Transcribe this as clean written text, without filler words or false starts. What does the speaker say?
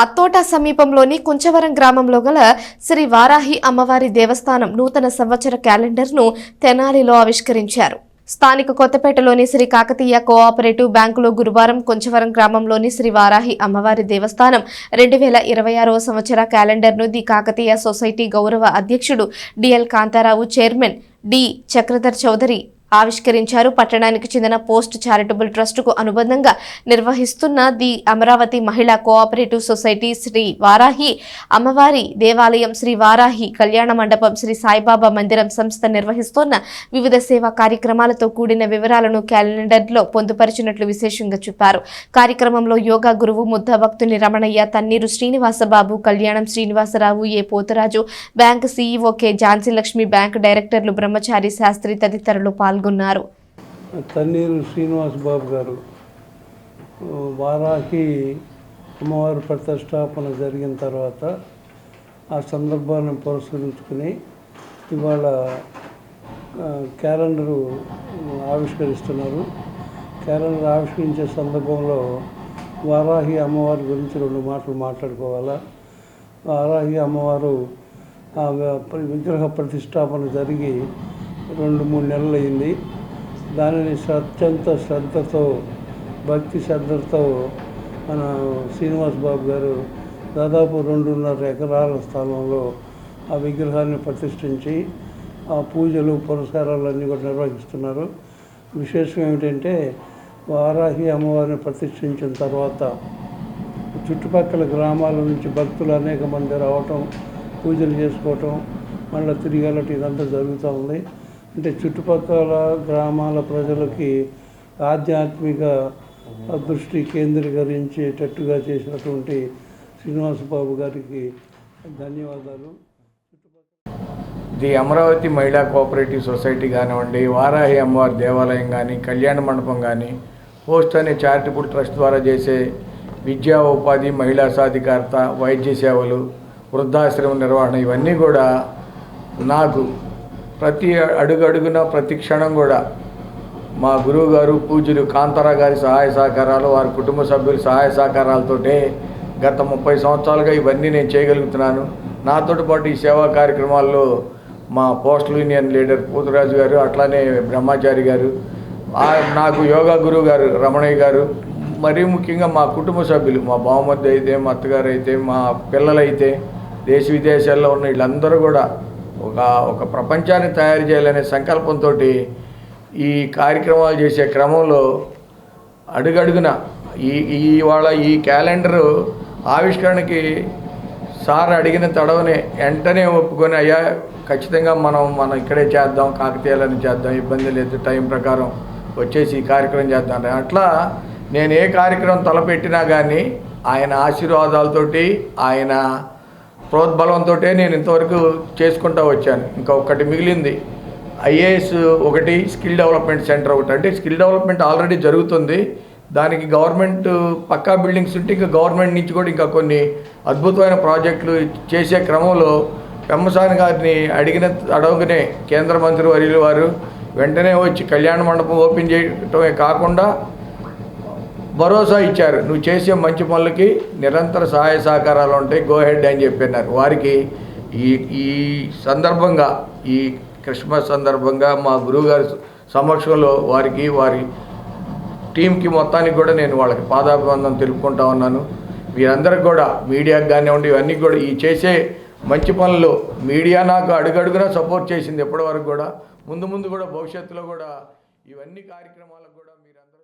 అత్తోట సమీపంలోని కుంచవరం గ్రామంలో గల శ్రీ వారాహి అమ్మవారి దేవస్థానం నూతన సంవత్సర క్యాలెండర్ను తెనాలిలో ఆవిష్కరించారు. స్థానిక కొత్తపేటలోని శ్రీ కాకతీయ కోఆపరేటివ్ బ్యాంకులో గురువారం కుంచవరం గ్రామంలోని శ్రీ వారాహి అమ్మవారి దేవస్థానం 2026వ సంవత్సర క్యాలెండర్ను ది కాకతీయ సొసైటీ గౌరవ అధ్యక్షుడు DL Kantharao, chairman D Chakradhar Chowdary ఆవిష్కరించారు. పట్టణానికి చెందిన పోస్ట్ చారిటబుల్ ట్రస్టుకు అనుబంధంగా నిర్వహిస్తున్న ది అమరావతి మహిళా కోఆపరేటివ్ సొసైటీ, శ్రీ వారాహి అమ్మవారి దేవాలయం, శ్రీ వారాహి కళ్యాణ మండపం, శ్రీ సాయిబాబా మందిరం సంస్థ నిర్వహిస్తున్న వివిధ సేవా కార్యక్రమాలతో కూడిన వివరాలను క్యాలెండర్లో పొందుపరిచినట్లు విశేషంగా చెప్పారు. కార్యక్రమంలో యోగా గురువు ముద్ద భక్తుని Ramanaiah, Tanneeru Srinivasababu, Kalyanam Srinivasarao, A Potharaju, bank CEO K Jhansi Lakshmi, bank డైరెక్టర్లు బ్రహ్మచారి శాస్త్రి తదితరులు పాల్గొన్నారు. తన్నీరు శ్రీనివాసబాబు గారు వారాహి అమ్మవారి ప్రతిష్టాపన జరిగిన తర్వాత ఆ సందర్భాన్ని పురస్కరించుకుని ఇవాళ క్యాలెండరు ఆవిష్కరిస్తున్నారు. క్యాలెండర్ ఆవిష్కరించే సందర్భంలో వారాహి అమ్మవారి గురించి 2 మాటలు మాట్లాడుకోవాలా. వారాహి అమ్మవారు విగ్రహ ప్రతిష్టాపన జరిగి 2-3 నెలలు అయింది. దానిని అత్యంత శ్రద్ధతో, భక్తి శ్రద్ధతో మన శ్రీనివాస్ బాబు గారు దాదాపు 2.5 ఎకరాల స్థలంలో ఆ విగ్రహాన్ని ప్రతిష్ఠించి ఆ పూజలు పురస్కారాలన్నీ కూడా నిర్వహిస్తున్నారు. విశేషం ఏమిటంటే వారాహి అమ్మవారిని ప్రతిష్ఠించిన తర్వాత చుట్టుపక్కల గ్రామాల నుంచి భక్తులు అనేక మంది రావటం, పూజలు చేసుకోవటం, మళ్ళీ తిరిగి వెళ్ళటం ఇదంతా జరుగుతూ ఉంది. అంటే చుట్టుపక్కల గ్రామాల ప్రజలకి ఆధ్యాత్మిక దృష్టి కేంద్రీకరించేటట్టుగా చేసినటువంటి శ్రీనివాసబాబు గారికి ధన్యవాదాలు. ది అమరావతి మహిళా కోఆపరేటివ్ సొసైటీ కానివ్వండి, వారాహి అమ్మవారి దేవాలయం కానీ, కళ్యాణ మండపం కానీ, పోస్ట్ అనే చారిటబుల్ ట్రస్ట్ ద్వారా చేసే విద్యా, ఉపాధి, మహిళా సాధికారత, వైద్య సేవలు, వృద్ధాశ్రమ నిర్వహణ, ఇవన్నీ కూడా నాకు ప్రతి అడుగున ప్రతి క్షణం కూడా మా గురువు గారు పూజ్యులు కాంతారావు గారి సహాయ సహకారాలు, వారి కుటుంబ సభ్యుల సహాయ సహకారాలతోటే గత 30 సంవత్సరాలుగా ఇవన్నీ నేను చేయగలుగుతున్నాను. నాతో పాటు ఈ సేవా కార్యక్రమాల్లో మా పోస్టల్ యూనియన్ లీడర్ పోతురాజు గారు, అట్లానే బ్రహ్మచారి గారు, నాకు యోగా గురువు గారు రమణయ్య గారు, మరీ ముఖ్యంగా మా కుటుంబ సభ్యులు, మా బావమర్ది అయితే, మా అత్తగారు అయితే, మా పిల్లలైతే, దేశ విదేశాల్లో ఉన్న వీళ్ళందరూ కూడా ఒక ప్రపంచాన్ని తయారు చేయాలనే సంకల్పంతో ఈ కార్యక్రమాలు చేసే క్రమంలో అడుగడుగున ఇవాళ ఈ క్యాలెండరు ఆవిష్కరణకి సార్ అడిగిన తడవనే వెంటనే ఒప్పుకొని, అయ్యా ఖచ్చితంగా మనం ఇక్కడే చేద్దాం, కాకతీయాలని చేద్దాం, ఇబ్బంది లేదు, టైం ప్రకారం వచ్చేసి ఈ కార్యక్రమం చేద్దాం. అట్లా నేను ఏ కార్యక్రమం తలపెట్టినా కానీ ఆయన ఆశీర్వాదాలతోటి, ఆయన ప్రోద్బలంతో నేను ఇంతవరకు చేసుకుంటూ వచ్చాను. ఇంకా ఒకటి మిగిలింది, ఐఏఎస్ ఒకటి, స్కిల్ డెవలప్మెంట్ సెంటర్ ఒకటి. అంటే స్కిల్ డెవలప్మెంట్ ఆల్రెడీ జరుగుతుంది, దానికి గవర్నమెంట్ పక్కా బిల్డింగ్స్ ఉంటే ఇంకా గవర్నమెంట్ నుంచి కూడా ఇంకా కొన్ని అద్భుతమైన ప్రాజెక్టులు చేసే క్రమంలో పెమ్మసాని గారిని అడగనే కేంద్ర మంత్రి వర్యులు వారు వెంటనే వచ్చి కళ్యాణ మండపం ఓపెన్ చేయటమే కాకుండా భరోసా ఇచ్చారు, నువ్వు చేసే మంచి పనులకి నిరంతర సహాయ సహకారాలు ఉంటాయి, గో హెడ్ అని చెప్పినారు. వారికి ఈ సందర్భంగా, ఈ క్రిస్మస్ సందర్భంగా మా గురువుగారి సమక్షంలో వారికి, వారి టీంకి మొత్తానికి కూడా నేను వాళ్ళకి పాదాభివందనం తెలుపుకుంటా ఉన్నాను. వీరందరికి కూడా, మీడియాకి కానివ్వండి, ఇవన్నీ కూడా ఈ చేసే మంచి పనులు మీడియా నాకు అడుగడుగునా సపోర్ట్ చేసింది ఎప్పటివరకు కూడా. ముందు కూడా భవిష్యత్తులో కూడా ఇవన్నీ కార్యక్రమాలకు కూడా మీరందరూ